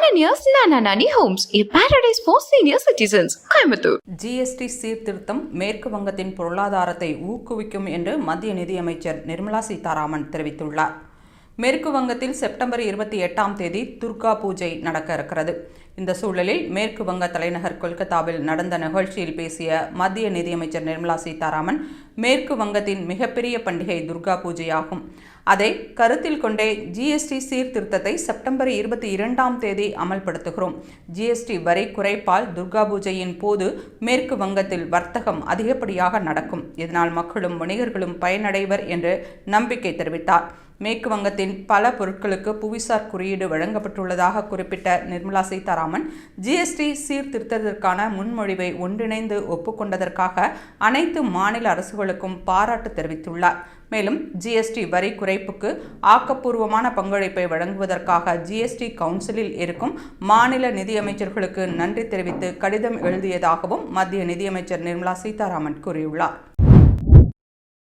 Ananias Nananani Homes, a paradise for senior citizens, Coimbatore. GST சீர்திருத்தம் மேற்கு வங்கத்தின் பொருளாதாரத்தை ஊக்குவிக்கும் என்று மத்திய நிதியமைச்சர் நிர்மலா சீதாராமன் தெரிவித்துள்ளார். மேற்கு வங்கத்தில் செப்டம்பர் 28ஆம் தேதி துர்கா பூஜை நடக்க இருக்கிறது. இந்த சூழலில் மேற்கு வங்க தலைநகர் கொல்கத்தாவில் நடந்த நிகழ்ச்சியில் பேசிய மத்திய நிதியமைச்சர் நிர்மலா சீதாராமன், மேற்கு வங்கத்தின் மிகப்பெரிய பண்டிகை துர்கா பூஜையாகும். அதை கருத்தில் கொண்டே ஜிஎஸ்டி சீர்திருத்தத்தை செப்டம்பர் 22ஆம் தேதி அமல்படுத்துகிறோம். ஜிஎஸ்டி வரி குறைப்பால் துர்கா பூஜையின் போது மேற்கு வங்கத்தில் வர்த்தகம் அதிகப்படியாக நடக்கும். இதனால் மக்களும் வணிகர்களும் பயனடைவர் என்று நம்பிக்கை தெரிவித்தார். மேற்கு வங்கத்தின் பல பொருட்களுக்கு புவிசார் குறியீடு வழங்கப்பட்டுள்ளதாக குறிப்பிட்ட நிர்மலா சீதாராமன், ஜிஎஸ்டி சீர்திருத்தத்திற்கான முன்மொழிவை ஒன்றிணைந்து ஒப்புக்கொண்டதற்காக அனைத்து மாநில அரசுகளுக்கும் பாராட்டு தெரிவித்துள்ளார். மேலும் ஜிஎஸ்டி வரி குறைப்புக்கு ஆக்கப்பூர்வமான பங்களிப்பை வழங்குவதற்காக ஜிஎஸ்டி கவுன்சிலில் இருக்கும் மாநில நிதியமைச்சர்களுக்கு நன்றி தெரிவித்து கடிதம் எழுதியதாகவும் மத்திய நிதியமைச்சர் நிர்மலா சீதாராமன் கூறியுள்ளார்.